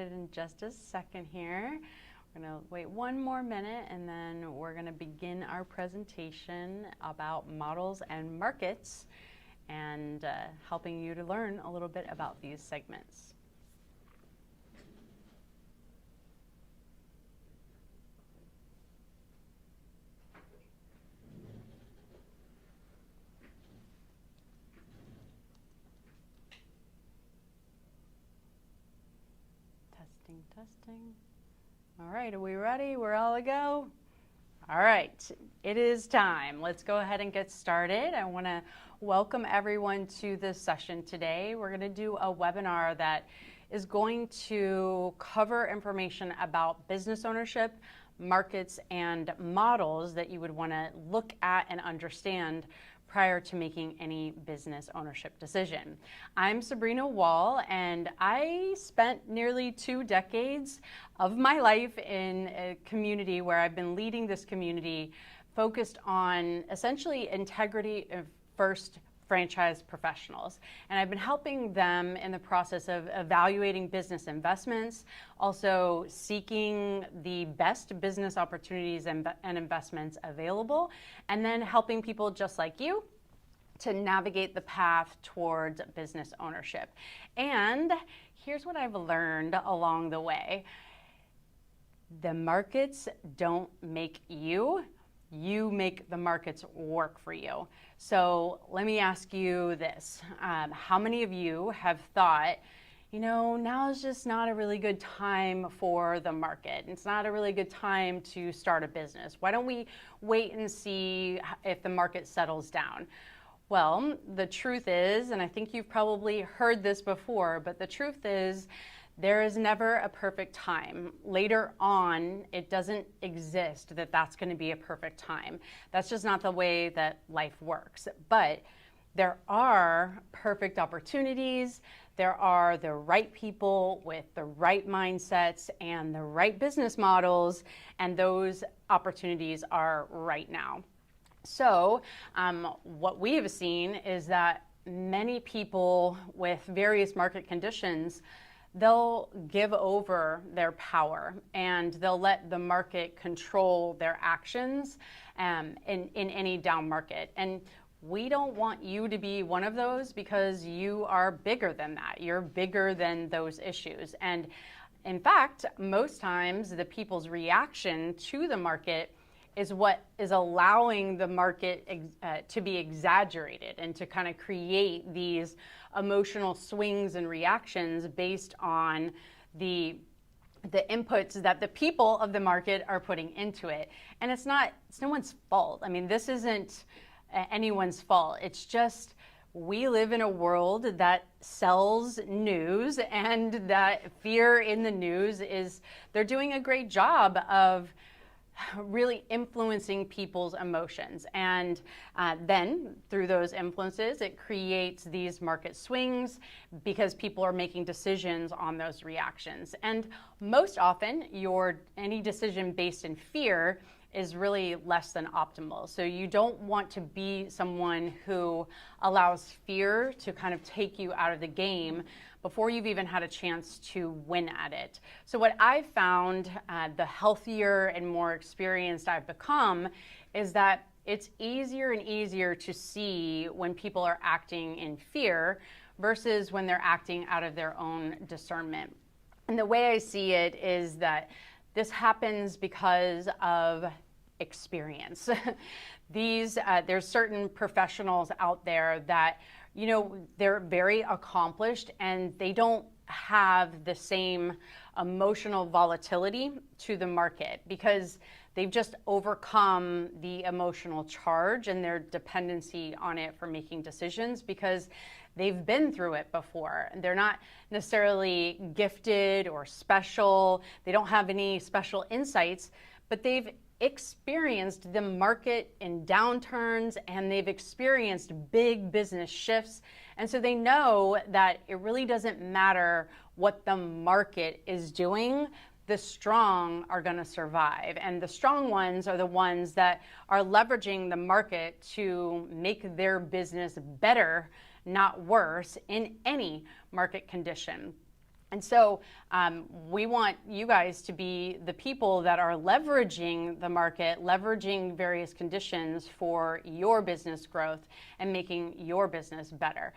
In just a second here. We're going to wait one more minute and then we're going to begin our presentation about models and markets and helping you to learn a little bit about these segments. Testing. All right, are we ready? We're all a go? All right, it is time. Let's go ahead and get started. I want to welcome everyone to this session today. We're going to do a webinar that is going to cover information about business ownership, markets, and models that you would want to look at and understand prior to making any business ownership decision. I'm Sabrina Wall, and I spent nearly 2 decades of my life in a community where I've been leading this community focused on essentially integrity of first franchise professionals. And I've been helping them in the process of evaluating business investments, also seeking the best business opportunities and investments available, and then helping people just like you to navigate the path towards business ownership. And here's what I've learned along the way. The markets don't make you. You make the markets work for you. So let me ask you this. How many of you have thought, now is just not a really good time for the market. It's not a really good time to start a business. Why don't we wait and see if the market settles down? Well, the truth is, and I think you've probably heard this before, but the truth is, there is never a perfect time. Later on, it doesn't exist that that's going to be a perfect time. That's just not the way that life works. But there are perfect opportunities. There are the right people with the right mindsets and the right business models, and those opportunities are right now. So what we have seen is that many people with various market conditions, they'll give over their power and they'll let the market control their actions in any down market. And we don't want you to be one of those because you are bigger than that. You're bigger than those issues. And in fact, most times the people's reaction to the market is what is allowing the market to be exaggerated and to kind of create these emotional swings and reactions based on the inputs that the people of the market are putting into it. And it's no one's fault. I mean, this isn't anyone's fault. It's just we live in a world that sells news, and that fear in the news they're doing a great job of really influencing people's emotions. And then through those influences, it creates these market swings because people are making decisions on those reactions. And most often, any decision based in fear is really less than optimal. So you don't want to be someone who allows fear to kind of take you out of the game before you've even had a chance to win at it. So what I've found, the healthier and more experienced I've become, is that it's easier and easier to see when people are acting in fear versus when they're acting out of their own discernment. And the way I see it is that this happens because of experience. There's certain professionals out there that they're very accomplished and they don't have the same emotional volatility to the market because they've just overcome the emotional charge and their dependency on it for making decisions because they've been through it before. They're not necessarily gifted or special. They don't have any special insights, but they've experienced the market in downturns and they've experienced big business shifts. And so they know that it really doesn't matter what the market is doing. The strong are going to survive. And the strong ones are the ones that are leveraging the market to make their business better, not worse, in any market condition. And so we want you guys to be the people that are leveraging the market, leveraging various conditions for your business growth and making your business better.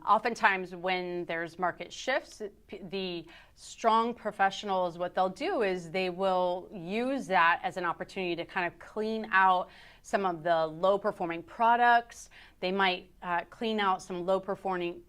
Oftentimes when there's market shifts, the strong professionals, what they'll do is they will use that as an opportunity to kind of clean out some of the low performing products. They might clean out some low performing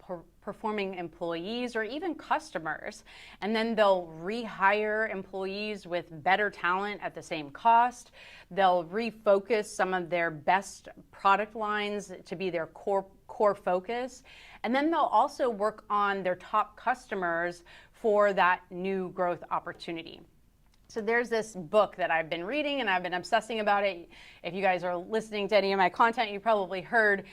employees or even customers, and then they'll rehire employees with better talent at the same cost. They'll refocus some of their best product lines to be their core focus, and then they'll also work on their top customers for that new growth opportunity. So there's this book that I've been reading and I've been obsessing about it. If you guys are listening to any of my content, you probably heard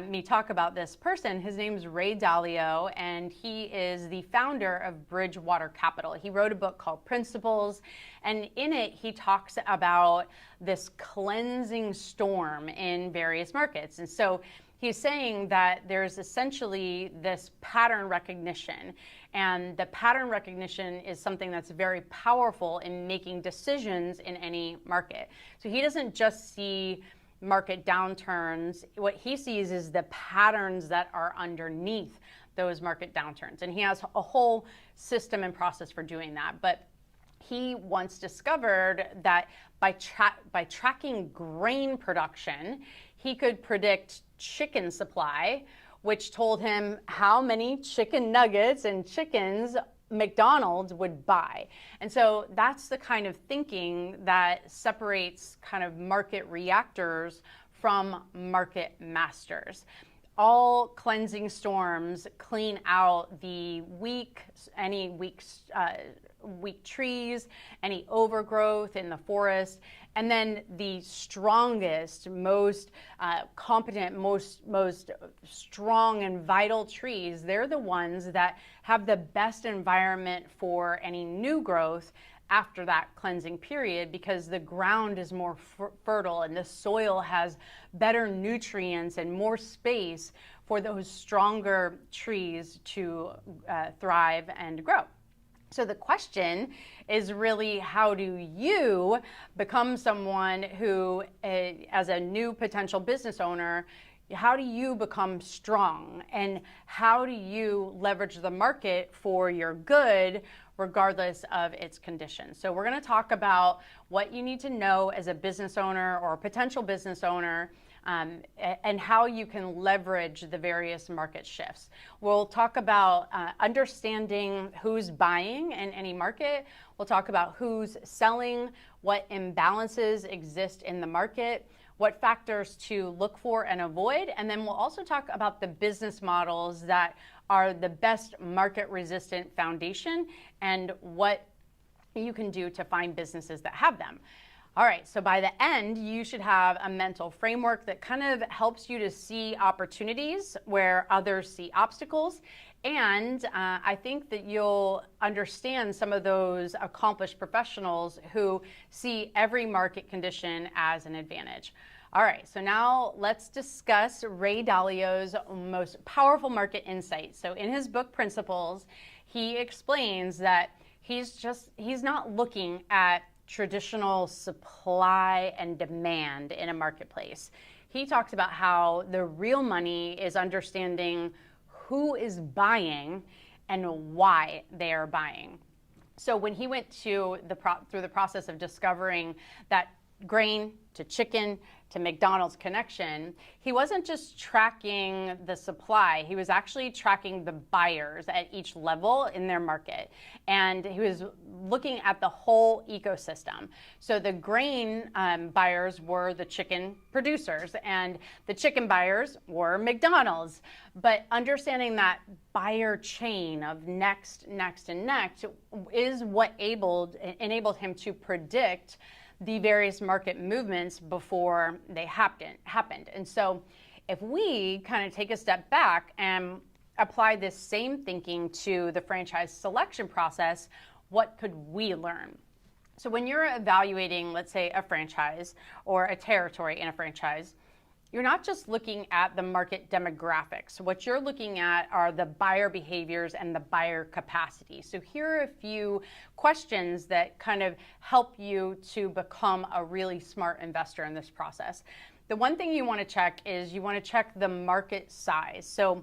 me talk about this person. His name's Ray Dalio, and he is the founder of Bridgewater Capital. He wrote a book called Principles, and in it he talks about this cleansing storm in various markets. And so he's saying that there's essentially this pattern recognition, and the pattern recognition is something that's very powerful in making decisions in any market. So he doesn't just see market downturns. What he sees is the patterns that are underneath those market downturns. And he has a whole system and process for doing that. But he once discovered that by tracking grain production, he could predict chicken supply, which told him how many chicken nuggets and chickens McDonald's would buy. And so that's the kind of thinking that separates kind of market reactors from market masters. All cleansing storms clean out the weak trees, any overgrowth in the forest, and then the strongest, most competent, most strong and vital trees, they're the ones that have the best environment for any new growth after that cleansing period, because the ground is more fertile and the soil has better nutrients and more space for those stronger trees to thrive and grow. So the question is really, how do you become someone who, as a new potential business owner, how do you become strong, and how do you leverage the market for your good regardless of its conditions? So we're going to talk about what you need to know as a business owner or a potential business owner, and how you can leverage the various market shifts. We'll talk about understanding who's buying in any market. We'll talk about who's selling, what imbalances exist in the market, what factors to look for and avoid, and then we'll also talk about the business models that are the best market resistant foundation and what you can do to find businesses that have them. All right, so by the end, you should have a mental framework that kind of helps you to see opportunities where others see obstacles. And I think that you'll understand some of those accomplished professionals who see every market condition as an advantage. All right, so now let's discuss Ray Dalio's most powerful market insight. So in his book, Principles, he explains that he's not looking at traditional supply and demand in a marketplace. He talks about how the real money is understanding who is buying and why they are buying. So when he went through the process of discovering that grain to chicken to McDonald's connection, he wasn't just tracking the supply, he was actually tracking the buyers at each level in their market. And he was looking at the whole ecosystem. So the grain buyers were the chicken producers, and the chicken buyers were McDonald's. But understanding that buyer chain of next, and next is what enabled him to predict the various market movements before they happened. And so if we kind of take a step back and apply this same thinking to the franchise selection process, what could we learn? So when you're evaluating, let's say, a franchise or a territory in a franchise, you're not just looking at the market demographics. What you're looking at are the buyer behaviors and the buyer capacity. So here are a few questions that kind of help you to become a really smart investor in this process. The one thing you want to check is you want to check the market size. So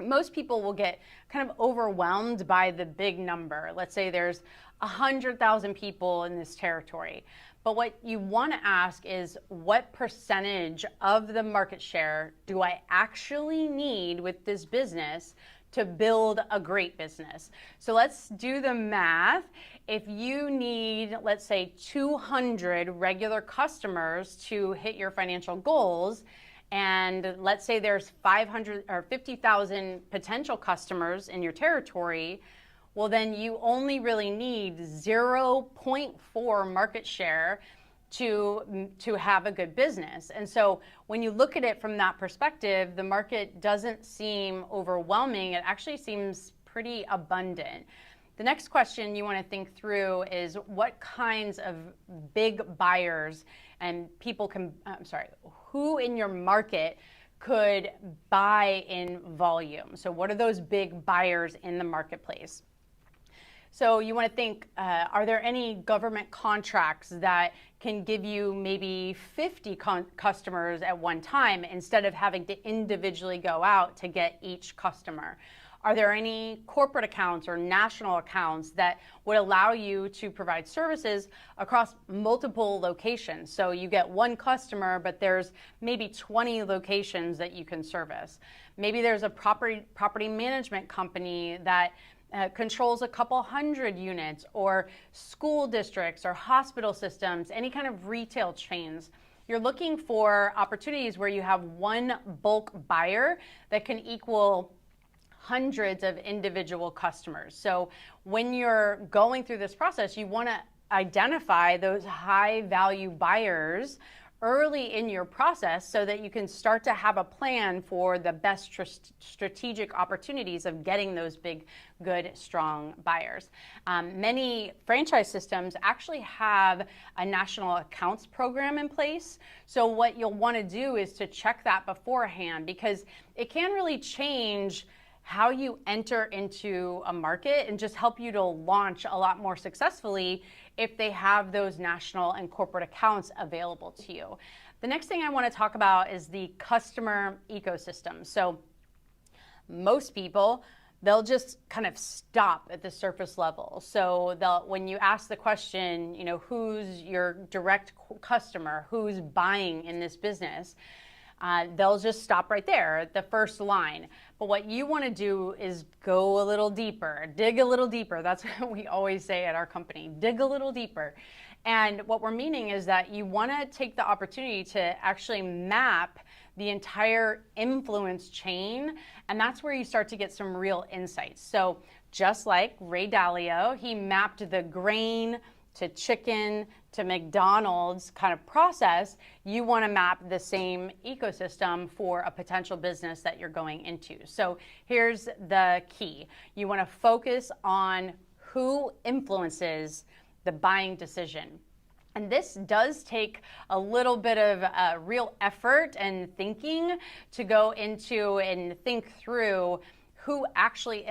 most people will get kind of overwhelmed by the big number. Let's say there's 100,000 people in this territory. But what you want to ask is, what percentage of the market share do I actually need with this business to build a great business? So let's do the math. If you need, let's say, 200 regular customers to hit your financial goals, and let's say there's 500 or 50,000 potential customers in your territory, well, then you only really need 0.4 market share to have a good business. And so when you look at it from that perspective, the market doesn't seem overwhelming. It actually seems pretty abundant. The next question you want to think through is, what kinds of big buyers and people can, who in your market could buy in volume? So what are those big buyers in the marketplace? So you want to think, are there any government contracts that can give you maybe 50 customers at one time instead of having to individually go out to get each customer? Are there any corporate accounts or national accounts that would allow you to provide services across multiple locations? So you get one customer, but there's maybe 20 locations that you can service. Maybe there's a property management company that controls a couple hundred units, or school districts or hospital systems, any kind of retail chains. You're looking for opportunities where you have one bulk buyer that can equal hundreds of individual customers. So when you're going through this process, you want to identify those high value buyers early in your process so that you can start to have a plan for the best strategic opportunities of getting those big, good, strong buyers. Many franchise systems actually have a national accounts program in place. So what you'll want to do is to check that beforehand, because it can really change how you enter into a market and just help you to launch a lot more successfully if they have those national and corporate accounts available to you. The next thing I want to talk about is the customer ecosystem. So most people, they'll just kind of stop at the surface level. So when you ask the question, who's your direct customer, who's buying in this business, they'll just stop right there at the first line. But what you want to do is go a little deeper, dig a little deeper. That's what we always say at our company, dig a little deeper. And what we're meaning is that you want to take the opportunity to actually map the entire influence chain, and that's where you start to get some real insights. So just like Ray Dalio, he mapped the grain to chicken to McDonald's kind of process. You want to map the same ecosystem for a potential business that you're going into. So here's the key. You want to focus on who influences the buying decision. And this does take a little bit of real effort and thinking to go into and think through who actually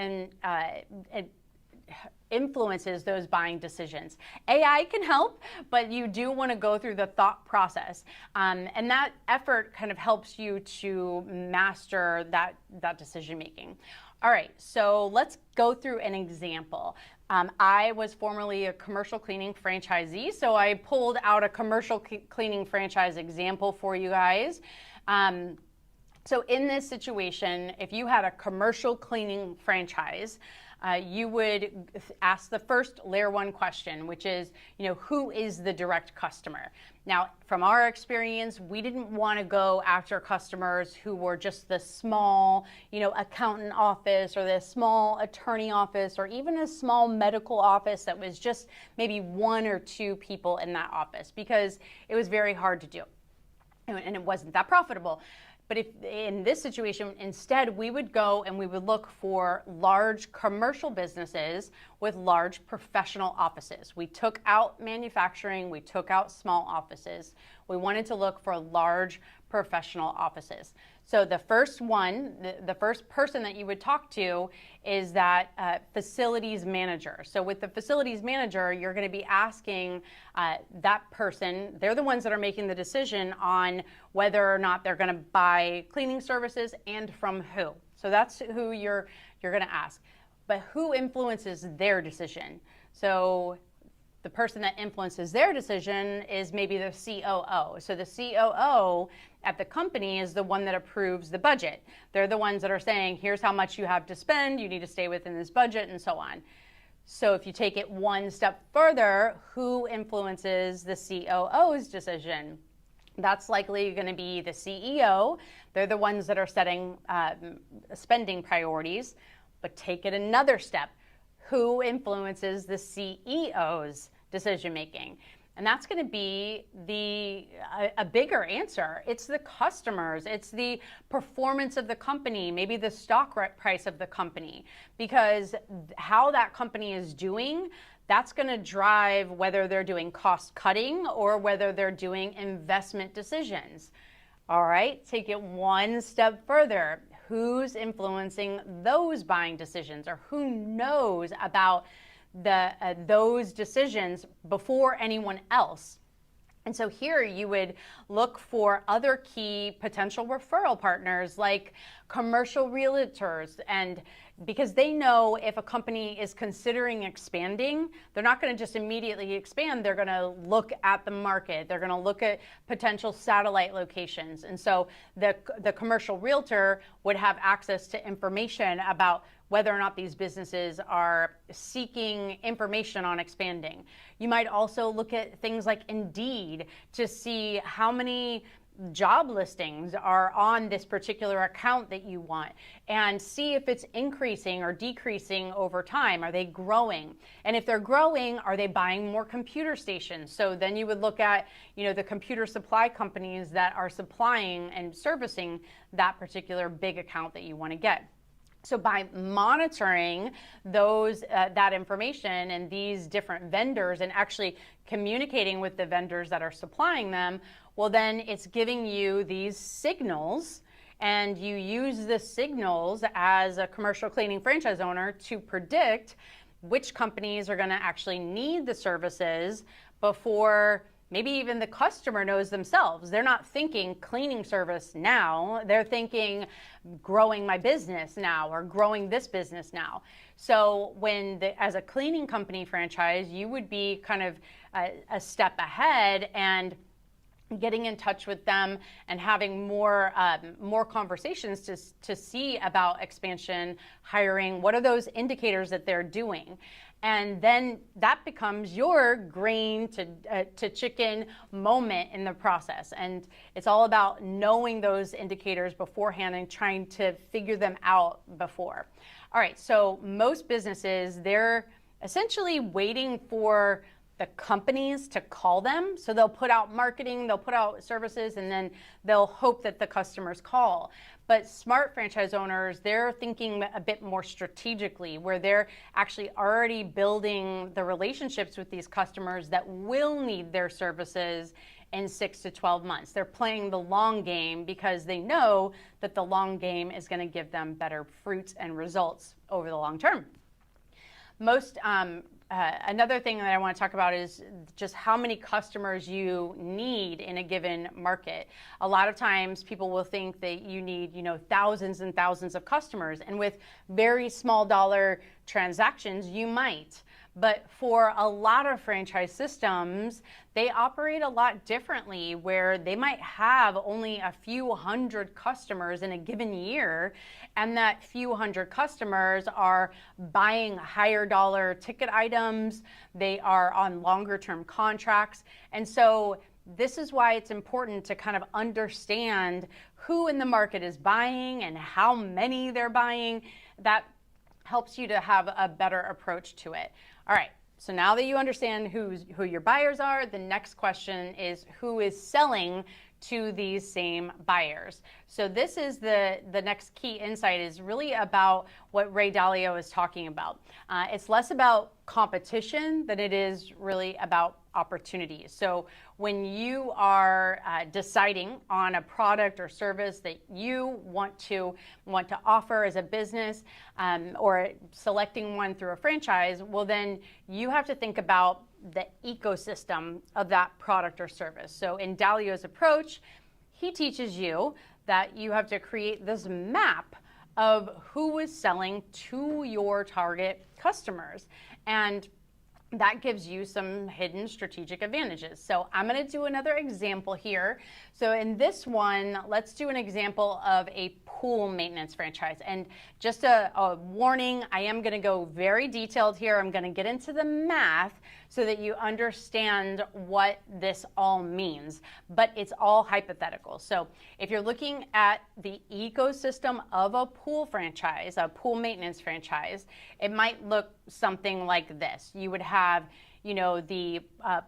influences those buying decisions. AI can help, but you do want to go through the thought process. And that effort kind of helps you to master that decision making. All right, so let's go through an example. I was formerly a commercial cleaning franchisee, so I pulled out a commercial cleaning franchise example for you guys. So in this situation, if you had a commercial cleaning franchise, you would ask the first layer one question, which is, who is the direct customer? Now, from our experience, we didn't want to go after customers who were just the small, accountant office or the small attorney office or even a small medical office that was just maybe one or two people in that office, because it was very hard to do and it wasn't that profitable. But if in this situation, instead, we would go and we would look for large commercial businesses with large professional offices. We took out manufacturing, we took out small offices. We wanted to look for large professional offices. So the first one, the first person that you would talk to is that facilities manager. So with the facilities manager, you're going to be asking that person, they're the ones that are making the decision on whether or not they're going to buy cleaning services and from who. So that's who you're going to ask. But who influences their decision? So the person that influences their decision is maybe the COO. So the COO at the company is the one that approves the budget. They're the ones that are saying, here's how much you have to spend, you need to stay within this budget, and so on. So if you take it one step further, who influences the COO's decision? That's likely going to be the CEO. They're the ones that are setting spending priorities. But take it another step. Who influences the CEO's decision making? And that's going to be a bigger answer. It's the customers. It's the performance of the company, maybe the stock price of the company, because how that company is doing, that's going to drive whether they're doing cost cutting or whether they're doing investment decisions. All right, take it one step further. Who's influencing those buying decisions, or who knows about those decisions before anyone else? And so here you would look for other key potential referral partners like commercial realtors, and because they know if a company is considering expanding, they're not going to just immediately expand. They're going to look at the market. They're going to look at potential satellite locations. And so the commercial realtor would have access to information about whether or not these businesses are seeking information on expanding. You might also look at things like Indeed to see how many job listings are on this particular account that you want, and see if it's increasing or decreasing over time. Are they growing? And if they're growing, are they buying more computer stations? So then you would look at, the computer supply companies that are supplying and servicing that particular big account that you want to get. So by monitoring that information and these different vendors and actually communicating with the vendors that are supplying them, well, then it's giving you these signals, and you use the signals as a commercial cleaning franchise owner to predict which companies are going to actually need the services before maybe even the customer knows themselves. They're not thinking cleaning service now. They're thinking growing my business now or growing this business now. So as a cleaning company franchise, you would be kind of a step ahead and getting in touch with them and having more conversations to see about expansion, hiring. What are those indicators that they're doing? And then that becomes your grain to chicken moment in the process. And it's all about knowing those indicators beforehand and trying to figure them out before. All right, so most businesses, they're essentially waiting for the companies to call them. So they'll put out marketing, they'll put out services, and then they'll hope that the customers call. But smart franchise owners, they're thinking a bit more strategically, where they're actually already building the relationships with these customers that will need their services in 6 to 12 months. They're playing the long game because they know that the long game is going to give them better fruits and results over the long term. Another thing that I want to talk about is just how many customers you need in a given market. A lot of times people will think that you need, thousands and thousands of customers, and with very small dollar transactions, you might. But for a lot of franchise systems, they operate a lot differently, where they might have only a few hundred customers in a given year, and that few hundred customers are buying higher dollar ticket items. They are on longer term contracts. And so this is why it's important to kind of understand who in the market is buying and how many they're buying. That helps you to have a better approach to it. All right, so now that you understand who your buyers are, the next question is who is selling to these same buyers. So this is the next key insight, is really about what Ray Dalio is talking about. It's less about competition than it is really about opportunities. So when you are deciding on a product or service that you want to offer as a business, or selecting one through a franchise, well, then you have to think about the ecosystem of that product or service. So in Dalio's approach, he teaches you that you have to create this map of who is selling to your target customers. And that gives you some hidden strategic advantages. So I'm going to do another example here. So in this one, let's do an example of a pool maintenance franchise. And just a warning, I am going to go very detailed here. I'm going to get into the math so that you understand what this all means, but it's all hypothetical. So if you're looking at the ecosystem of a pool franchise, a pool maintenance franchise, it might look something like this. You would have, you know, the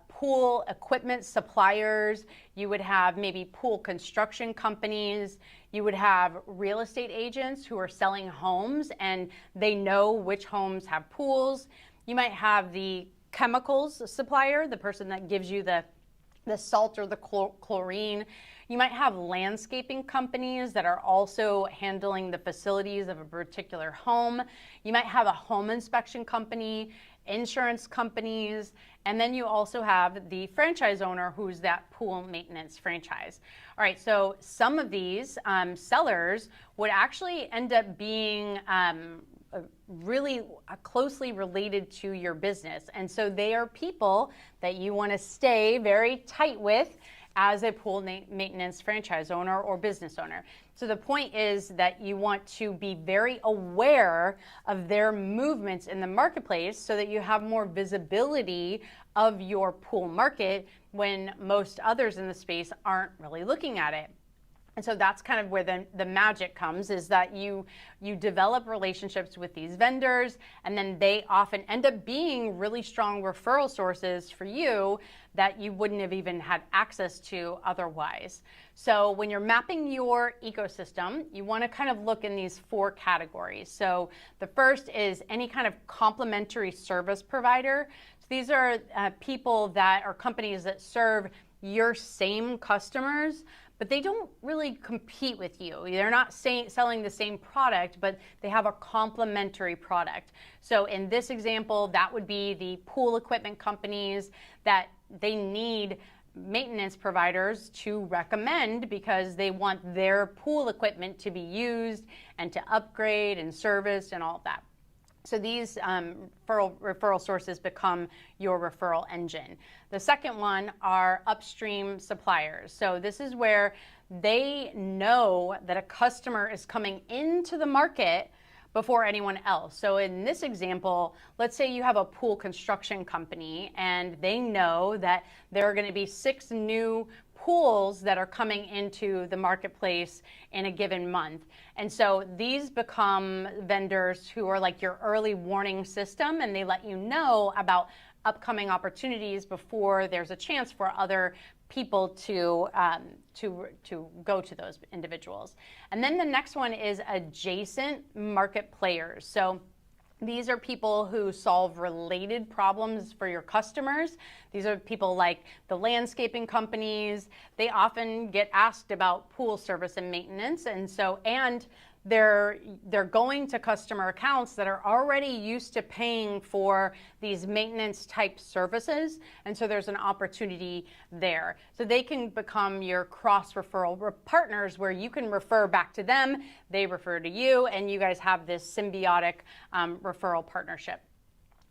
pool equipment suppliers, you would have maybe pool construction companies, you would have real estate agents who are selling homes and they know which homes have pools. You might have the chemicals supplier, the person that gives you the salt or the chlorine. You might have landscaping companies that are also handling the facilities of a particular home. You might have a home inspection company, insurance companies, and then you also have the franchise owner who's that pool maintenance franchise. All right, so some of these sellers would actually end up being really closely related to your business. And so they are people that you want to stay very tight with as a pool maintenance franchise owner or business owner. So the point is that you want to be very aware of their movements in the marketplace so that you have more visibility of your pool market when most others in the space aren't really looking at it. And so that's kind of where the magic comes, is that you develop relationships with these vendors, and then they often end up being really strong referral sources for you that you wouldn't have even had access to otherwise. So when you're mapping your ecosystem, you want to kind of look in these 4 categories. So the first is any kind of complementary service provider. So these are people that are companies that serve your same customers, but they don't really compete with you. They're not selling the same product, but they have a complementary product. So in this example, that would be the pool equipment companies that they need maintenance providers to recommend because they want their pool equipment to be used and to upgrade and serviced and all of that. So these referral sources become your referral engine. The second one are upstream suppliers. So this is where they know that a customer is coming into the market before anyone else. So in this example, let's say you have a pool construction company and they know that there are going to be 6 new pools that are coming into the marketplace in a given month. And so these become vendors who are like your early warning system, and they let you know about upcoming opportunities before there's a chance for other people to go to those individuals. And then the next one is adjacent market players. So these are people who solve related problems for your customers. These are people like the landscaping companies. They often get asked about pool service and maintenance, and they're going to customer accounts that are already used to paying for these maintenance type services, and so there's an opportunity there. So they can become your cross referral partners where you can refer back to them, they refer to you, and you guys have this symbiotic referral partnership.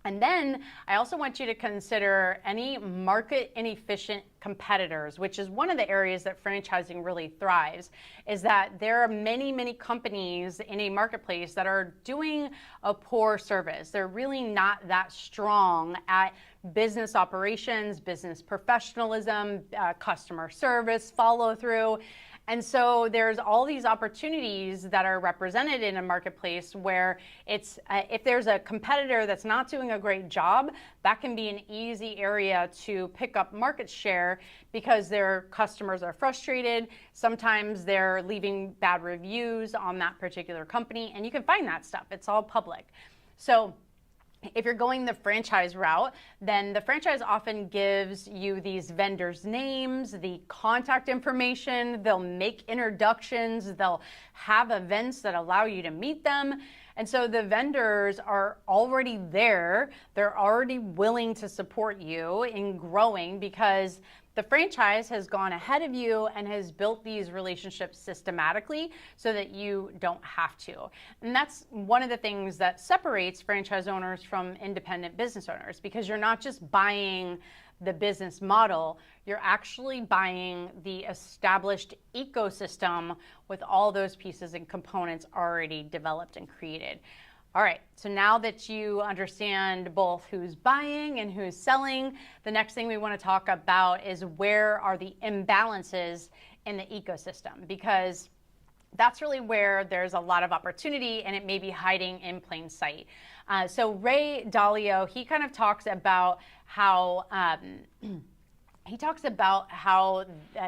And then I also want you to consider any market inefficient competitors, which is one of the areas that franchising really thrives, is that there are many, many companies in a marketplace that are doing a poor service. They're really not that strong at business operations, business professionalism, customer service, follow through. And so there's all these opportunities that are represented in a marketplace where it's if there's a competitor that's not doing a great job, that can be an easy area to pick up market share because their customers are frustrated. Sometimes they're leaving bad reviews on that particular company, and you can find that stuff. It's all public. So if you're going the franchise route, then the franchise often gives you these vendors' names, the contact information, they'll make introductions, they'll have events that allow you to meet them. And so the vendors are already there, they're already willing to support you in growing because the franchise has gone ahead of you and has built these relationships systematically so that you don't have to. And that's one of the things that separates franchise owners from independent business owners, because you're not just buying the business model, you're actually buying the established ecosystem with all those pieces and components already developed and created. All right, so now that you understand both who's buying and who's selling, the next thing we want to talk about is where are the imbalances in the ecosystem, because that's really where there's a lot of opportunity and it may be hiding in plain sight. So Ray Dalio, he kind of talks about how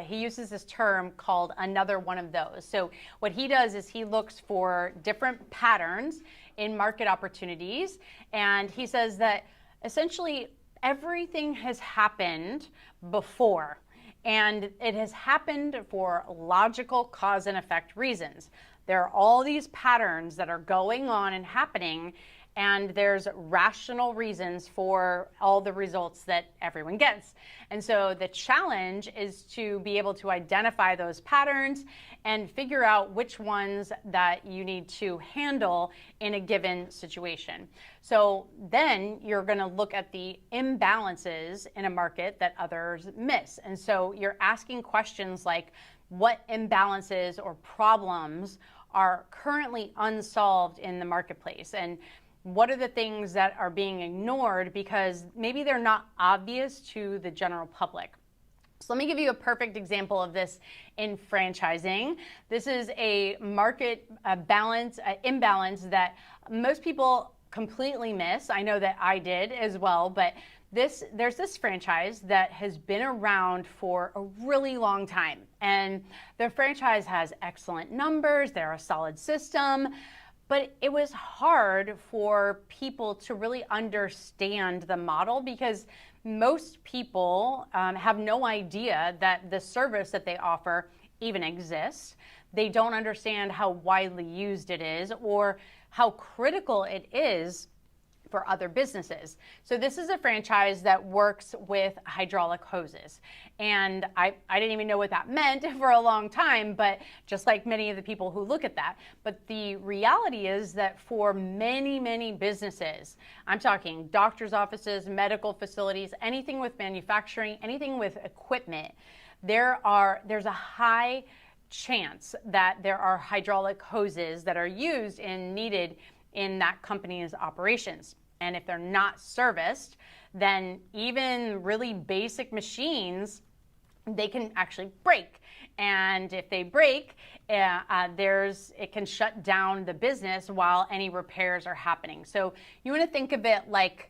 he uses this term called another one of those. So what he does is he looks for different patterns in market opportunities, and he says that essentially everything has happened before, and it has happened for logical cause and effect reasons. There are all these patterns that are going on and happening, and there's rational reasons for all the results that everyone gets. And so the challenge is to be able to identify those patterns and figure out which ones that you need to handle in a given situation. So then you're going to look at the imbalances in a market that others miss. And so you're asking questions like, what imbalances or problems are currently unsolved in the marketplace? And what are the things that are being ignored because maybe they're not obvious to the general public? So let me give you a perfect example of this in franchising. This is a market imbalance that most people completely miss. I know that I did as well, but there's this franchise that has been around for a really long time, and the franchise has excellent numbers, they're a solid system, but it was hard for people to really understand the model because most people have no idea that the service that they offer even exists. They don't understand how widely used it is or how critical it is for other businesses. So this is a franchise that works with hydraulic hoses. And I didn't even know what that meant for a long time, but just like many of the people who look at that. But the reality is that for many, many businesses, I'm talking doctor's offices, medical facilities, anything with manufacturing, anything with equipment, there's a high chance that there are hydraulic hoses that are used and needed in that company's operations. And if they're not serviced, then even really basic machines, they can actually break. And if they break, it can shut down the business while any repairs are happening. So you want to think of it like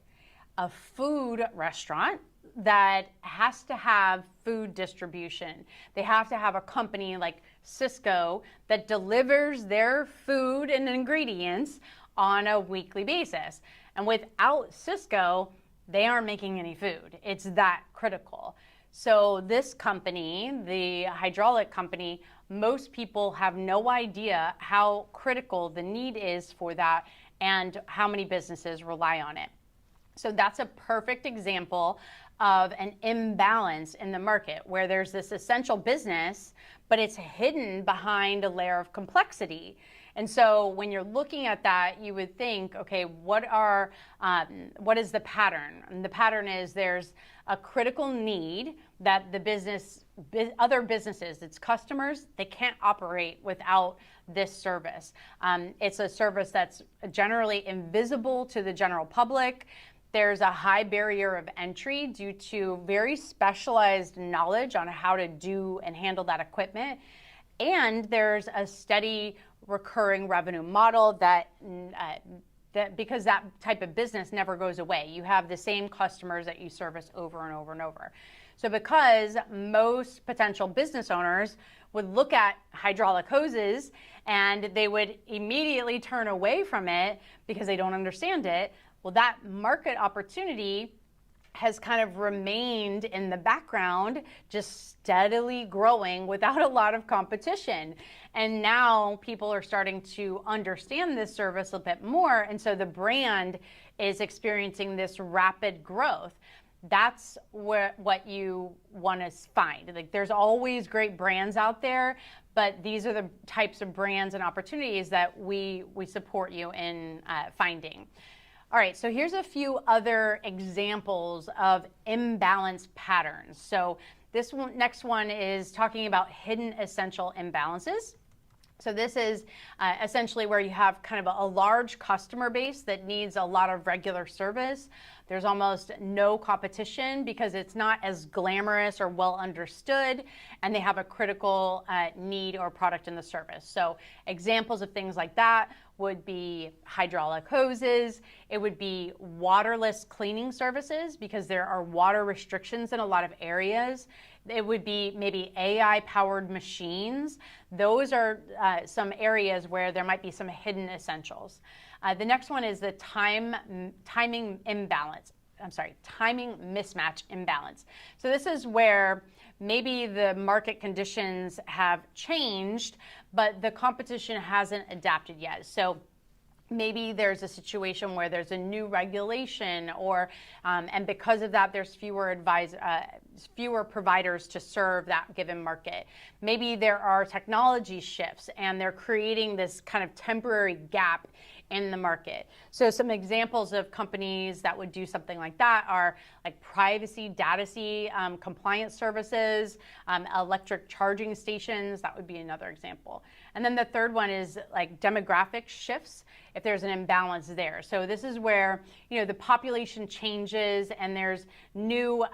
a food restaurant that has to have food distribution. They have to have a company like Sysco that delivers their food and ingredients on a weekly basis. And without Sysco, they aren't making any food. It's that critical. So this company, the hydraulic company, most people have no idea how critical the need is for that and how many businesses rely on it. So that's a perfect example of an imbalance in the market where there's this essential business, but it's hidden behind a layer of complexity. And so when you're looking at that, you would think, okay, what is the pattern? And the pattern is there's a critical need that other businesses, its customers, they can't operate without this service. It's a service that's generally invisible to the general public. There's a high barrier of entry due to very specialized knowledge on how to do and handle that equipment. And there's a steady recurring revenue model that because that type of business never goes away. You have the same customers that you service over and over and over. So because most potential business owners would look at hydraulic hoses and they would immediately turn away from it because they don't understand it, well, that market opportunity has kind of remained in the background, just steadily growing without a lot of competition. And now people are starting to understand this service a bit more, and so the brand is experiencing this rapid growth. That's what you want to find. Like, there's always great brands out there, but these are the types of brands and opportunities that we support you in finding. All right, so here's a few other examples of imbalance patterns. So this one, next one is talking about hidden essential imbalances. So this is essentially where you have kind of a large customer base that needs a lot of regular service. There's almost no competition because it's not as glamorous or well understood, and they have a critical need or product in the service. So examples of things like that would be hydraulic hoses. It would be waterless cleaning services because there are water restrictions in a lot of areas. It would be maybe AI-powered machines. Those are some areas where there might be some hidden essentials. The next one is the timing mismatch imbalance. So this is where maybe the market conditions have changed, but the competition hasn't adapted yet. So maybe there's a situation where there's a new regulation, or and because of that, there's fewer providers to serve that given market. Maybe there are technology shifts, and they're creating this kind of temporary gap in the market. So some examples of companies that would do something like that are like privacy, data compliance services, electric charging stations. That would be another example. And then the third one is like demographic shifts, if there's an imbalance there. So this is where, the population changes and there's new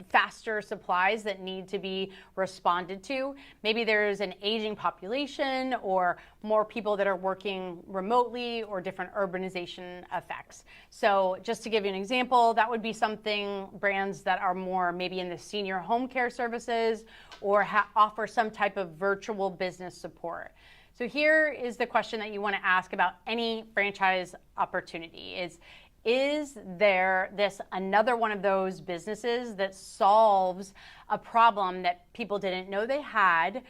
faster supplies that need to be responded to. Maybe there's an aging population or more people that are working remotely or different urbanization effects. So just to give you an example, that would be something, brands that are more maybe in the senior home care services or offer some type of virtual business support. So here is the question that you want to ask about any franchise opportunity is there another one of those businesses that solves a problem that people didn't know they had,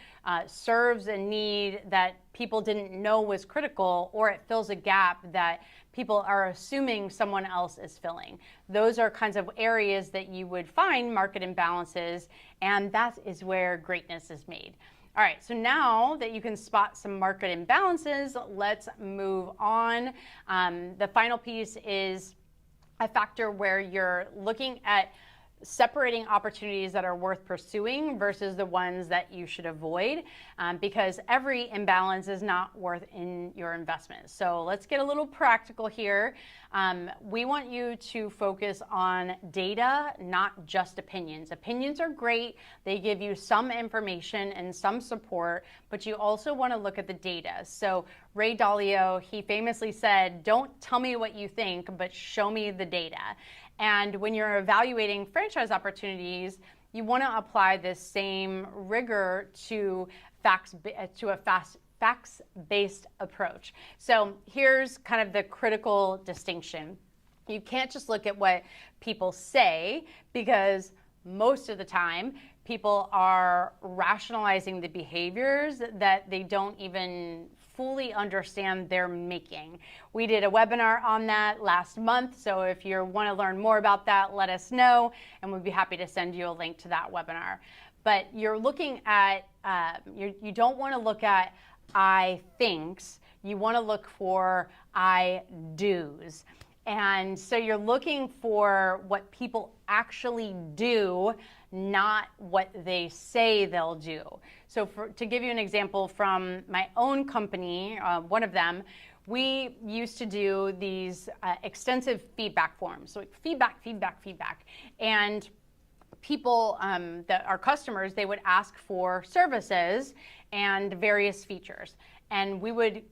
serves a need that people didn't know was critical, or it fills a gap that people are assuming someone else is filling? Those are kinds of areas that you would find market imbalances, and that is where greatness is made. All right, so now that you can spot some market imbalances, let's move on. The final piece is a factor where you're looking at separating opportunities that are worth pursuing versus the ones that you should avoid, because every imbalance is not worth in your investment. So let's get a little practical here. We want you to focus on data, not just opinions. Opinions are great. They give you some information and some support, but you also want to look at the data. So Ray Dalio, he famously said, "Don't tell me what you think, but show me the data." And when you're evaluating franchise opportunities, you want to apply this same rigor to a facts-based approach. So here's kind of the critical distinction. You can't just look at what people say, because most of the time people are rationalizing the behaviors that they don't even fully understand they're making. We did a webinar on that last month, so if you want to learn more about that, let us know, and we'd be happy to send you a link to that webinar. But you're looking at, you don't want to look at I thinks, you want to look for I do's. And so you're looking for what people actually do, not what they say they'll do. So to give you an example from my own company, one of them, we used to do these extensive feedback forms. So feedback. And people, that our customers, they would ask for services and various features. And we would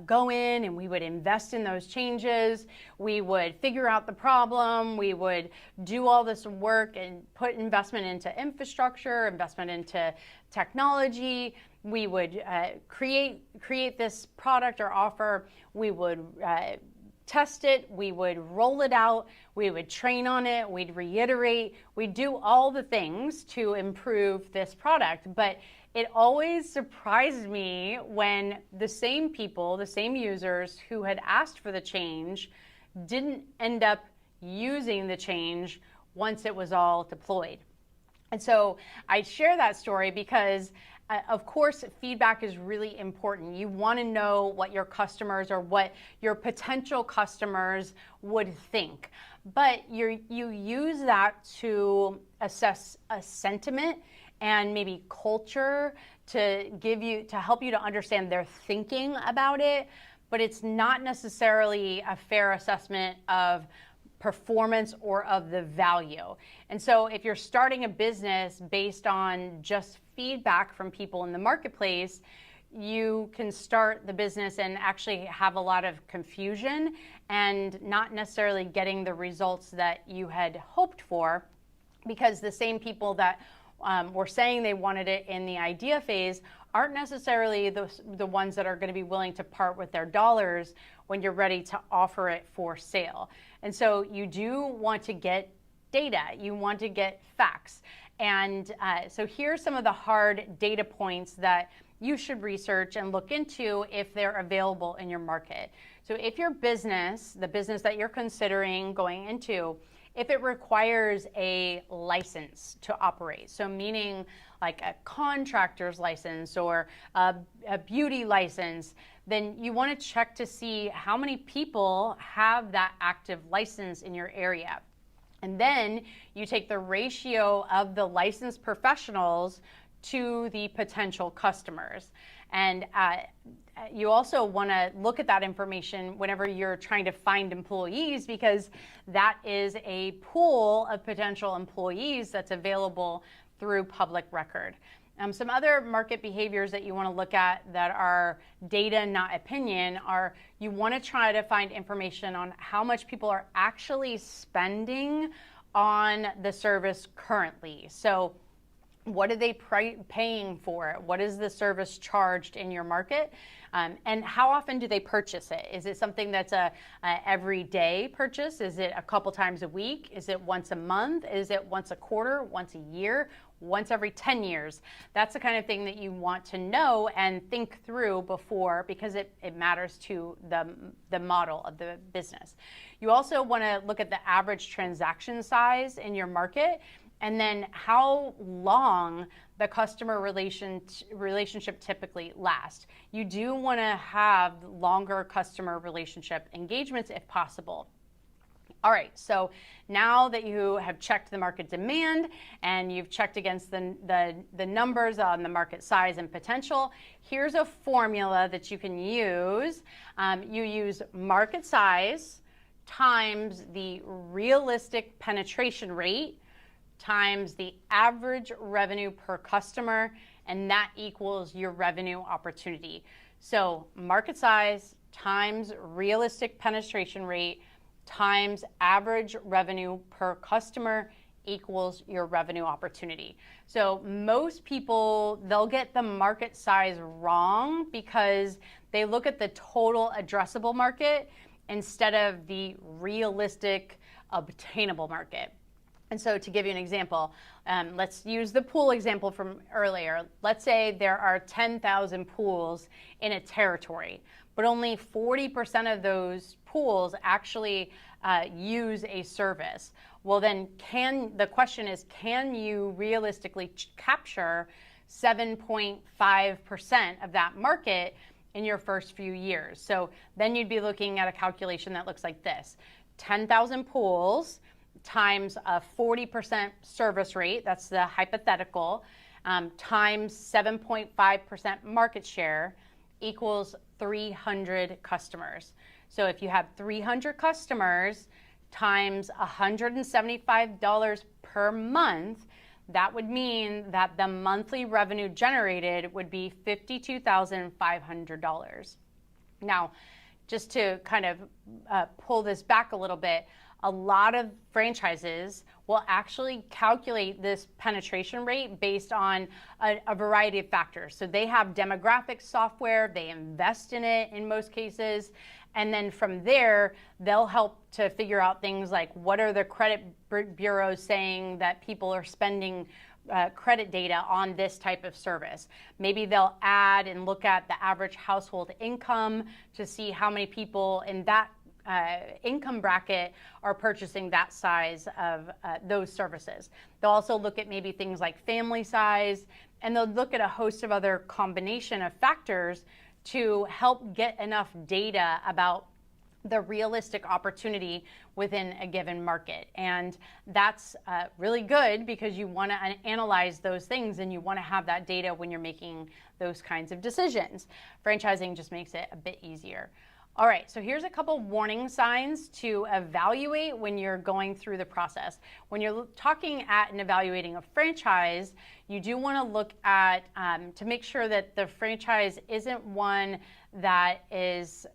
go in and we would invest in those changes. We would figure out the problem. We would do all this work and put investment into infrastructure, investment into technology. We would create this product or offer. We would test it, we would roll it out, we would train on it, we'd reiterate, we'd do all the things to improve this product. But it always surprised me when the same people, the same users who had asked for the change didn't end up using the change once it was all deployed. And so I share that story because of course, feedback is really important. You want to know what your customers or what your potential customers would think. But you use that to assess a sentiment and maybe culture to help you to understand their thinking about it. But it's not necessarily a fair assessment of performance or of the value. And so if you're starting a business based on just feedback from people in the marketplace, you can start the business and actually have a lot of confusion and not necessarily getting the results that you had hoped for, because the same people that were saying they wanted it in the idea phase aren't necessarily the ones that are going to be willing to part with their dollars when you're ready to offer it for sale. And so you do want to get data, you want to get facts. And so here's some of the hard data points that you should research and look into if they're available in your market. So if your business, the business that you're considering going into, if it requires a license to operate, so meaning like a contractor's license or a beauty license, then you want to check to see how many people have that active license in your area. And then you take the ratio of the licensed professionals to the potential customers. And you also want to look at that information whenever you're trying to find employees, because that is a pool of potential employees that's available through public record. Some other market behaviors that you want to look at that are data, not opinion, are you want to try to find information on how much people are actually spending on the service currently. So what are they paying for it? What is the service charged in your market? And how often do they purchase it? Is it something that's a everyday purchase? Is it a couple times a week? Is it once a month? Is it once a quarter, once a year, once every 10 years? That's the kind of thing that you want to know and think through before, because it matters to the model of the business. You also want to look at the average transaction size in your market, and then how long the customer relationship typically lasts. You do want to have longer customer relationship engagements if possible. All right, so now that you have checked the market demand and you've checked against the numbers on the market size and potential, here's a formula that you can use. You use market size times the realistic penetration rate times the average revenue per customer, and that equals your revenue opportunity. So market size times realistic penetration rate times average revenue per customer equals your revenue opportunity. So most people, they'll get the market size wrong because they look at the total addressable market instead of the realistic obtainable market. And so to give you an example, let's use the pool example from earlier. Let's say there are 10,000 pools in a territory, but only 40% of those pools actually use a service. Well, then the question is, can you realistically capture 7.5% of that market in your first few years? So then you'd be looking at a calculation that looks like this: 10,000 pools times a 40% service rate, that's the hypothetical, times 7.5% market share equals 300 customers. So if you have 300 customers times $175 per month, that would mean that the monthly revenue generated would be $52,500. Now, just to kind of pull this back a little bit, a lot of franchises will actually calculate this penetration rate based on a variety of factors. So they have demographic software, they invest in it in most cases, and then from there, they'll help to figure out things like what are the credit bureaus saying that people are spending credit data on this type of service. Maybe they'll add and look at the average household income to see how many people in that income bracket are purchasing that size of those services. They'll also look at maybe things like family size, and they'll look at a host of other combination of factors to help get enough data about the realistic opportunity within a given market. And that's really good because you want to analyze those things and you want to have that data when you're making those kinds of decisions. Franchising just makes it a bit easier. All right, so here's a couple warning signs to evaluate when you're going through the process. When you're talking at and evaluating a franchise, you do want to look at to make sure that the franchise isn't one that isn't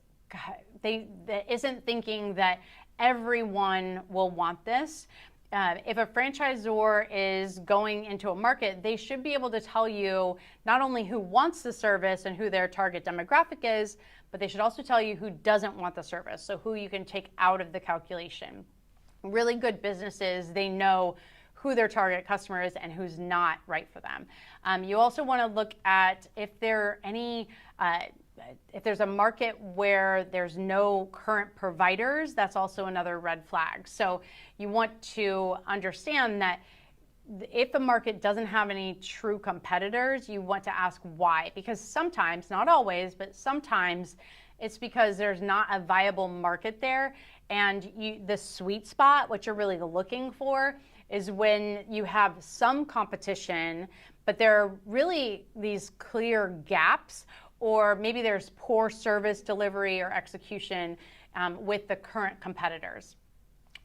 thinking that everyone will want this. If a franchisor is going into a market, they should be able to tell you not only who wants the service and who their target demographic is, but they should also tell you who doesn't want the service, so who you can take out of the calculation. Really good businesses, they know who their target customer is and who's not right for them. You also want to look at if there are any if there's a market where there's no current providers, that's also another red flag. So you want to understand that if a market doesn't have any true competitors, you want to ask why. Because sometimes, not always, but sometimes it's because there's not a viable market there. And the sweet spot, what you're really looking for, is when you have some competition, but there are really these clear gaps, or maybe there's poor service delivery or execution with the current competitors.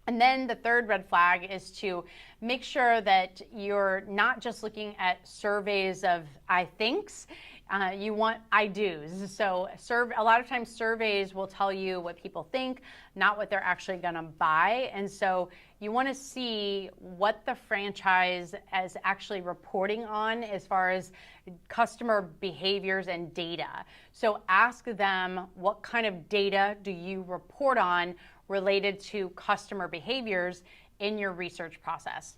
And then the third red flag is to make sure that you're not just looking at surveys of I thinks, you want I do's. So a lot of times surveys will tell you what people think, not what they're actually gonna buy. And so you wanna see what the franchise is actually reporting on as far as customer behaviors and data. So ask them, what kind of data do you report on related to customer behaviors in your research process?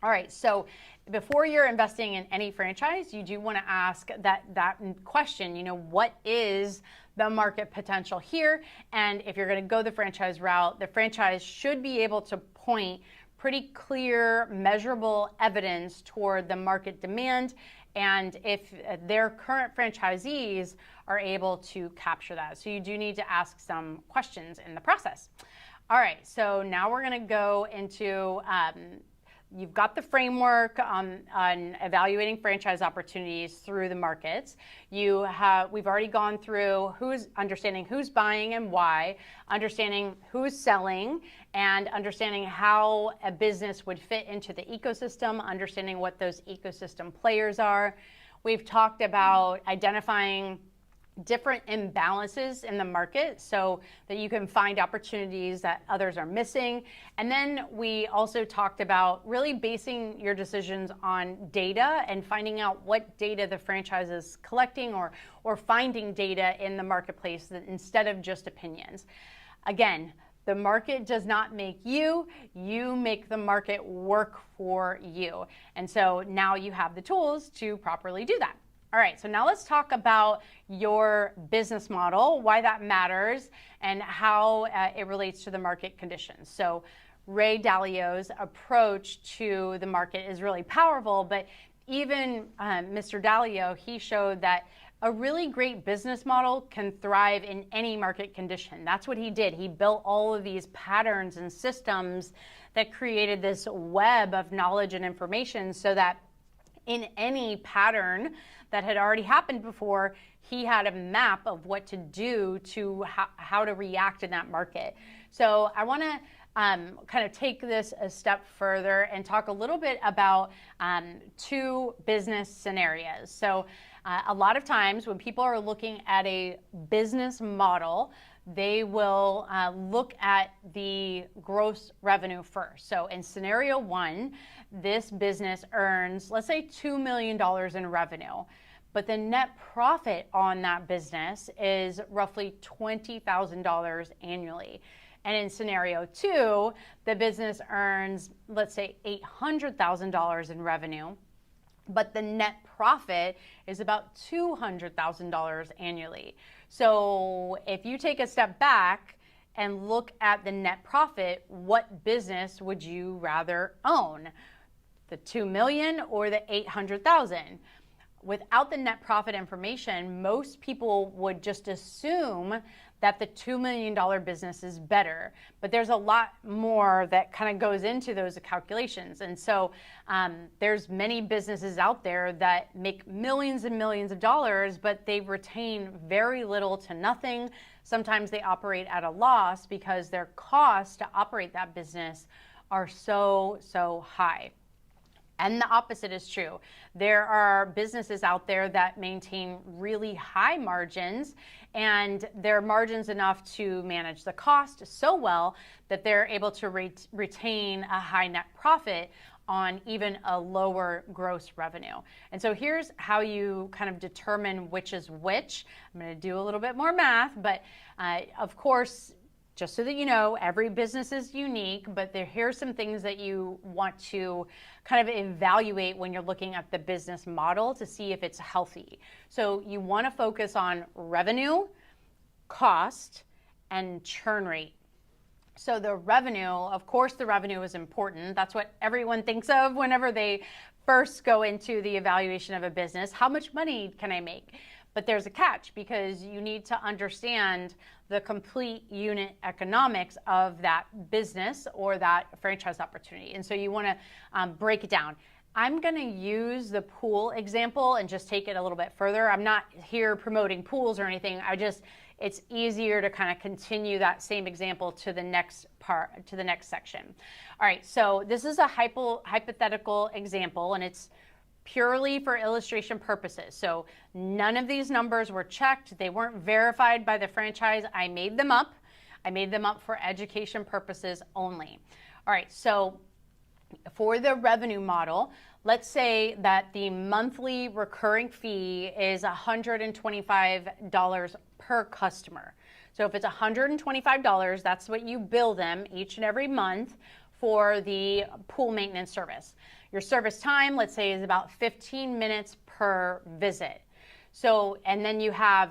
All right, so before you're investing in any franchise, you do want to ask that question, what is the market potential here? And if you're going to go the franchise route, the franchise should be able to point pretty clear, measurable evidence toward the market demand, and if their current franchisees are able to capture that. So you do need to ask some questions in the process. All right, so now we're going to go into you've got the framework on evaluating franchise opportunities through the markets. We've already gone through understanding who's buying and why, understanding who's selling, and understanding how a business would fit into the ecosystem, understanding what those ecosystem players are. We've talked about identifying different imbalances in the market so that you can find opportunities that others are missing. And then we also talked about really basing your decisions on data and finding out what data the franchise is collecting or finding data in the marketplace instead of just opinions. Again, the market does not make you, you make the market work for you. And so now you have the tools to properly do that. All right, so now let's talk about your business model, why that matters, and how it relates to the market conditions. So Ray Dalio's approach to the market is really powerful, but even Mr. Dalio, he showed that a really great business model can thrive in any market condition. That's what he did. He built all of these patterns and systems that created this web of knowledge and information so that in any pattern that had already happened before, he had a map of what to do to how to react in that market. So I want to kind of take this a step further and talk a little bit about two business scenarios. So a lot of times when people are looking at a business model, they will look at the gross revenue first. So in scenario one, this business earns, let's say, $2 million in revenue, but the net profit on that business is roughly $20,000 annually. And in scenario two, the business earns, let's say, $800,000 in revenue, but the net profit is about $200,000 annually. So if you take a step back and look at the net profit, what business would you rather own? The 2 million or the 800,000? Without the net profit information, most people would just assume that the $2 million business is better. But there's a lot more that kind of goes into those calculations. And so there's many businesses out there that make millions and millions of dollars, but they retain very little to nothing. Sometimes they operate at a loss because their costs to operate that business are so high. And the opposite is true. There are businesses out there that maintain really high margins, and their margins enough to manage the cost so well that they're able to retain a high net profit on even a lower gross revenue. And so here's how you kind of determine which is which. I'm going to do a little bit more math, but of course, just so that you know, every business is unique, but here's some things that you want to kind of evaluate when you're looking at the business model to see if it's healthy. So you want to focus on revenue, cost, and churn rate. So the revenue, of course, the revenue is important. That's what everyone thinks of whenever they first go into the evaluation of a business. How much money can I make? But there's a catch, because you need to understand the complete unit economics of that business or that franchise opportunity. And so you want to break it down. I'm going to use the pool example and just take it a little bit further. I'm not here promoting pools or anything. It's easier to kind of continue that same example to the next part, to the next section. All right, so this is a hypothetical example, and it's purely for illustration purposes. So none of these numbers were checked. They weren't verified by the franchise. I made them up. I made them up for education purposes only. All right, so for the revenue model, let's say that the monthly recurring fee is $125 per customer. So if it's $125, that's what you bill them each and every month for the pool maintenance service. Your service time, let's say, is about 15 minutes per visit. So, and then you have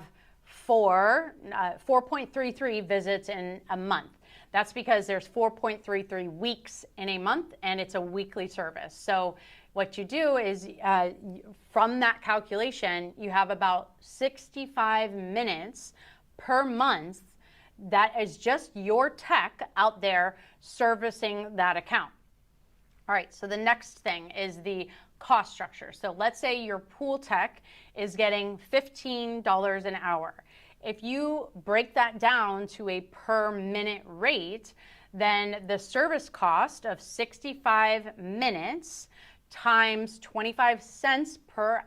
4.33 visits in a month. That's because there's 4.33 weeks in a month, and it's a weekly service. So what you do is, from that calculation, you have about 65 minutes per month that is just your tech out there servicing that account. All right, so the next thing is the cost structure. So let's say your pool tech is getting $15 an hour. If you break that down to a per minute rate, then the service cost of 65 minutes times 25 cents per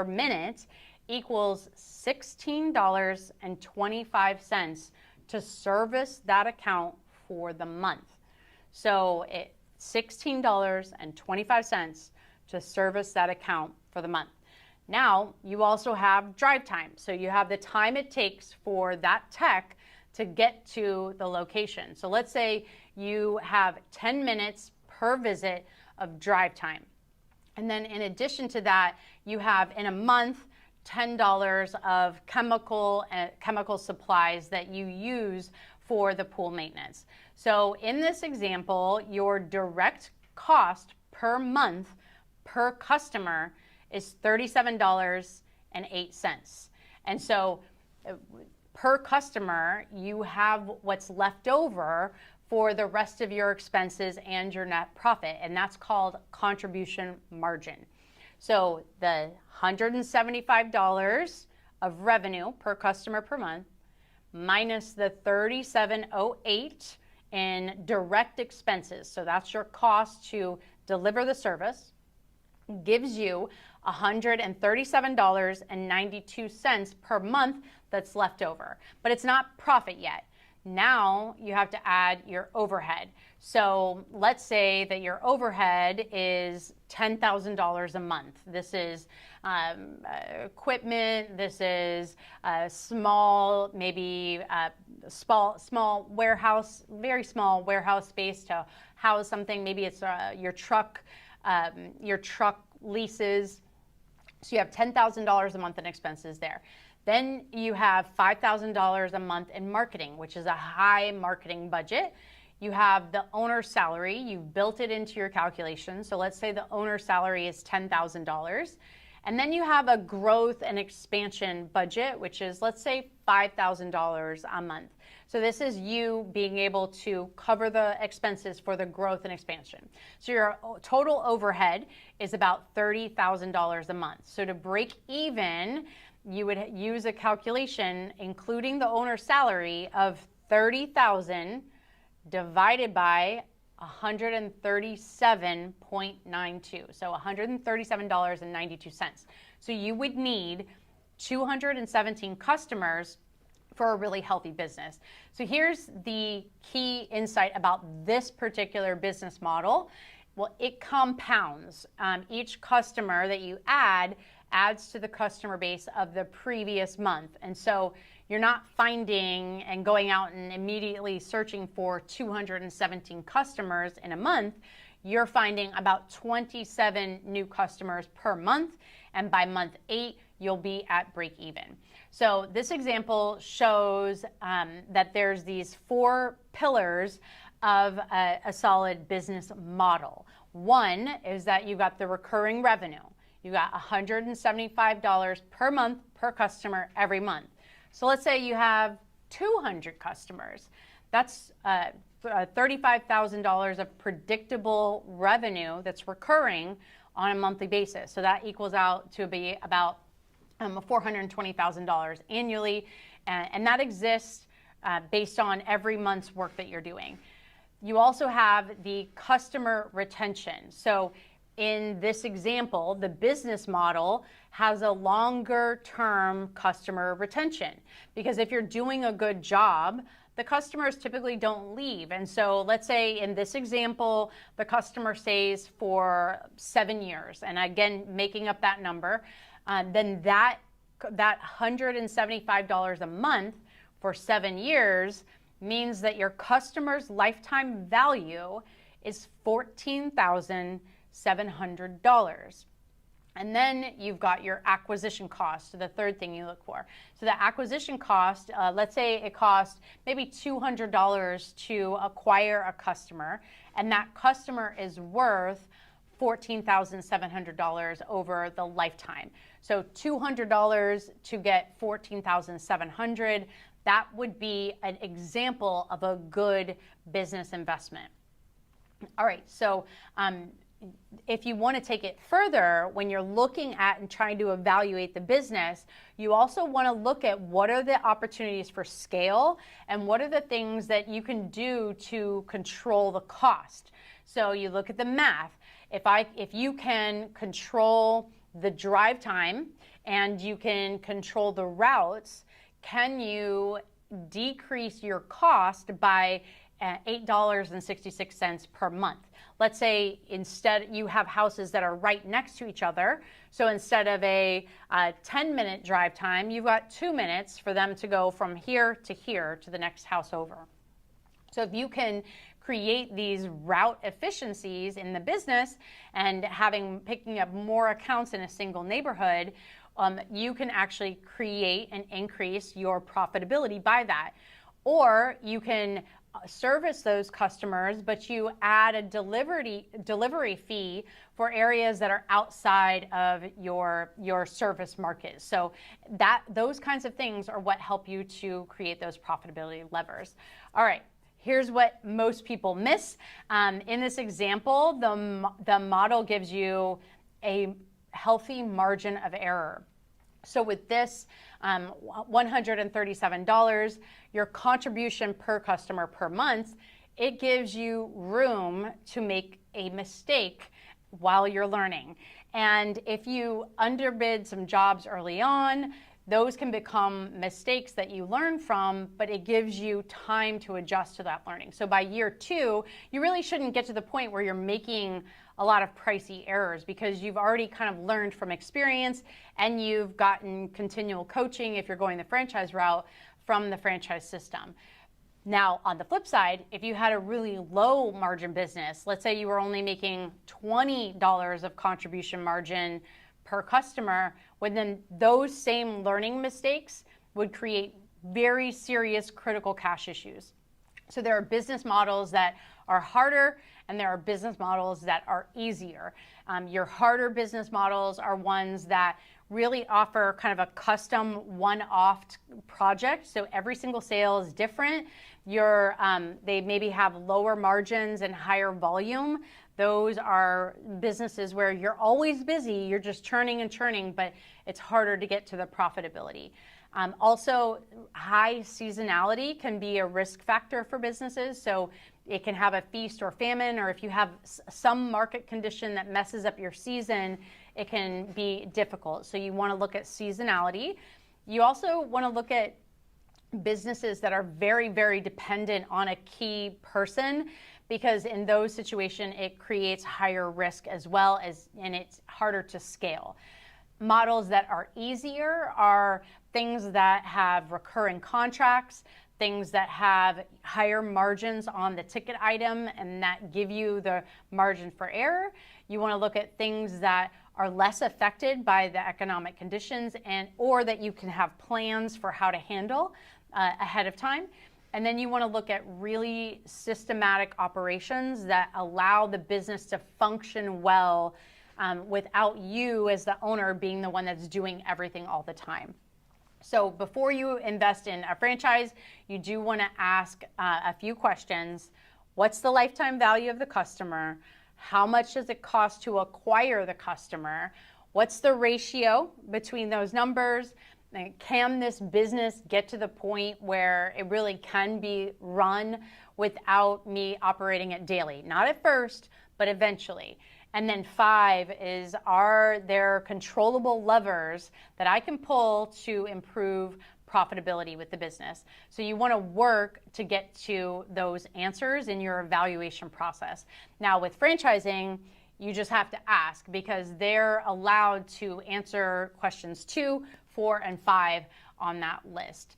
minute equals $16.25 to service that account for the month. So it's $16.25 to service that account for the month. Now, you also have drive time. So you have the time it takes for that tech to get to the location. So let's say you have 10 minutes per visit of drive time. And then in addition to that, you have in a month, $10 of chemical supplies that you use for the pool maintenance. So in this example, your direct cost per month per customer is $37.08. And so per customer, you have what's left over for the rest of your expenses and your net profit, and that's called contribution margin. So the $175 of revenue per customer per month minus the $37.08 in direct expenses, so that's your cost to deliver the service, gives you $137.92 per month that's left over. But it's not profit yet. Now you have to add your overhead. So let's say that your overhead is $10,000 a month. This is equipment, this is small, maybe small warehouse, very small warehouse space to house something. Maybe it's your truck leases. So you have $10,000 a month in expenses there. Then you have $5,000 a month in marketing, which is a high marketing budget. You have the owner's salary. You've built it into your calculation. So let's say the owner's salary is $10,000. And then you have a growth and expansion budget, which is, let's say, $5,000 a month. So this is you being able to cover the expenses for the growth and expansion. So your total overhead is about $30,000 a month. So to break even, you would use a calculation including the owner's salary of $30,000 divided by 137.92. So $137.92. So you would need 217 customers for a really healthy business. So here's the key insight about this particular business model. Well, it compounds. Each customer that you add adds to the customer base of the previous month. And so you're not finding and going out and immediately searching for 217 customers in a month. You're finding about 27 new customers per month. And by month 8, you'll be at break even. So this example shows that there's these 4 pillars of a solid business model. One is that you've got the recurring revenue. You got $175 per month per customer every month. So let's say you have 200 customers. That's $35,000 of predictable revenue that's recurring on a monthly basis. So that equals out to be about $420,000 annually. And that exists based on every month's work that you're doing. You also have the customer retention. So in this example, the business model has a longer term customer retention, because if you're doing a good job, the customers typically don't leave. And so let's say in this example, the customer stays for 7 years. And again, making up that number, then that $175 a month for 7 years means that your customer's lifetime value is $14,700. And then you've got your acquisition cost, the third thing you look for. So the acquisition cost, let's say it costs maybe $200 to acquire a customer, and that customer is worth $14,700 over the lifetime. So $200 to get $14,700, that would be an example of a good business investment. All right, so if you want to take it further, when you're looking at and trying to evaluate the business, you also want to look at what are the opportunities for scale and what are the things that you can do to control the cost. So you look at the math. If you can control the drive time and you can control the routes, can you decrease your cost by $8.66 per month? Let's say instead you have houses that are right next to each other. So instead of a 10-minute drive time, you've got 2 minutes for them to go from here to the next house over. So if you can create these route efficiencies in the business and picking up more accounts in a single neighborhood, you can actually create and increase your profitability by that. Or you can service those customers, but you add a delivery fee for areas that are outside of your service market. So those kinds of things are what help you to create those profitability levers. All right. Here's what most people miss. In this example, the model gives you a healthy margin of error. So with this $137, your contribution per customer per month it gives you room to make a mistake while you're learning. And if you underbid some jobs early on, those can become mistakes that you learn from, but it gives you time to adjust to that learning. So by year 2, you really shouldn't get to the point where you're making a lot of pricey errors, because you've already kind of learned from experience and you've gotten continual coaching, if you're going the franchise route, from the franchise system. Now, on the flip side, if you had a really low margin business, let's say you were only making $20 of contribution margin per customer, well, then those same learning mistakes would create very serious critical cash issues. So there are business models that are harder and there are business models that are easier. Your harder business models are ones that really offer kind of a custom one-off project. So every single sale is different. They maybe have lower margins and higher volume. Those are businesses where you're always busy, you're just churning and churning, but it's harder to get to the profitability. Also, high seasonality can be a risk factor for businesses. So it can have a feast or famine, or if you have some market condition that messes up your season, it can be difficult. So you want to look at seasonality. You also want to look at businesses that are very, very dependent on a key person, because in those situations, it creates higher risk as well as, and it's harder to scale. Models that are easier are things that have recurring contracts, things that have higher margins on the ticket item and that give you the margin for error. You want to look at things that are less affected by the economic conditions, or that you can have plans for how to handle ahead of time. And then you want to look at really systematic operations that allow the business to function well without you as the owner being the one that's doing everything all the time. So before you invest in a franchise, you do want to ask a few questions. What's the lifetime value of the customer? How much does it cost to acquire the customer? What's the ratio between those numbers? Can this business get to the point where it really can be run without me operating it daily? Not at first, but eventually. And then 5 is, are there controllable levers that I can pull to improve profitability with the business? So you want to work to get to those answers in your evaluation process. Now with franchising, you just have to ask, because they're allowed to answer questions 2, 4, and 5 on that list.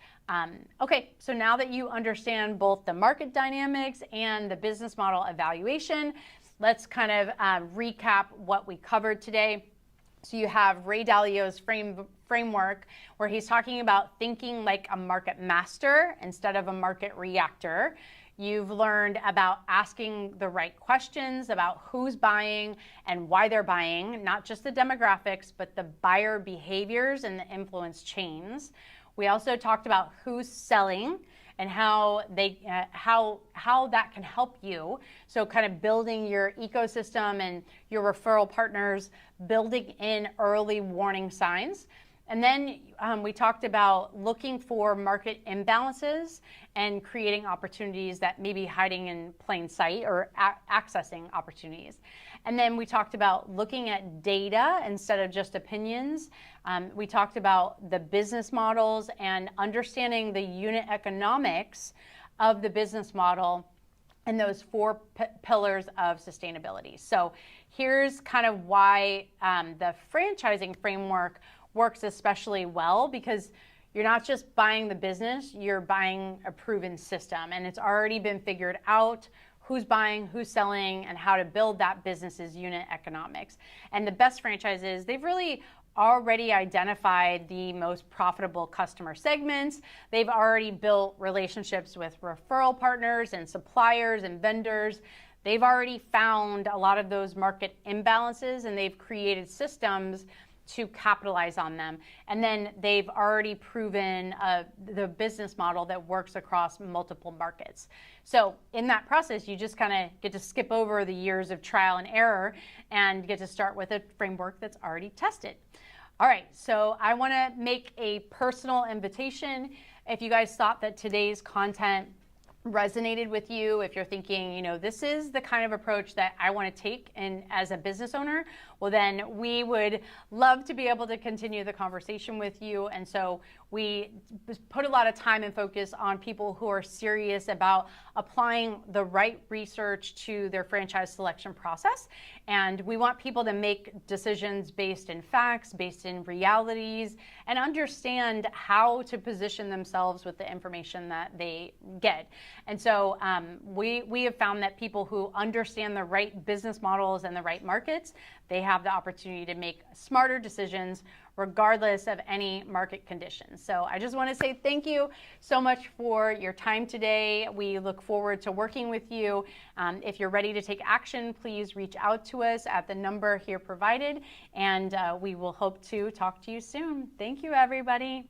Okay, so now that you understand both the market dynamics and the business model evaluation, let's kind of recap what we covered today. So you have Ray Dalio's framework, where he's talking about thinking like a market master instead of a market reactor. You've learned about asking the right questions about who's buying and why they're buying, not just the demographics, but the buyer behaviors and the influence chains. We also talked about who's selling and how that can help you. So kind of building your ecosystem and your referral partners, building in early warning signs. And then we talked about looking for market imbalances and creating opportunities that may be hiding in plain sight, or accessing opportunities. And then we talked about looking at data instead of just opinions. We talked about the business models and understanding the unit economics of the business model and those 4 pillars of sustainability. So here's kind of why the franchising framework works especially well, because you're not just buying the business, you're buying a proven system, and it's already been figured out who's buying, who's selling, and how to build that business's unit economics. And the best franchises, they've really already identified the most profitable customer segments. They've already built relationships with referral partners and suppliers and vendors. They've already found a lot of those market imbalances, and they've created systems to capitalize on them. And then they've already proven the business model that works across multiple markets. So in that process, you just kind of get to skip over the years of trial and error and get to start with a framework that's already tested. All right, so I want to make a personal invitation. If you guys thought that today's content resonated with you, if you're thinking, you know, this is the kind of approach that I want to take and as a business owner, well, then we would love to be able to continue the conversation with you. And so we put a lot of time and focus on people who are serious about applying the right research to their franchise selection process. And we want people to make decisions based in facts, based in realities, and understand how to position themselves with the information that they get. And so we have found that people who understand the right business models and the right markets, they have the opportunity to make smarter decisions regardless of any market conditions. So I just want to say thank you so much for your time today. We look forward to working with you. If you're ready to take action, please reach out to us at the number here provided, and we will hope to talk to you soon. Thank you, everybody.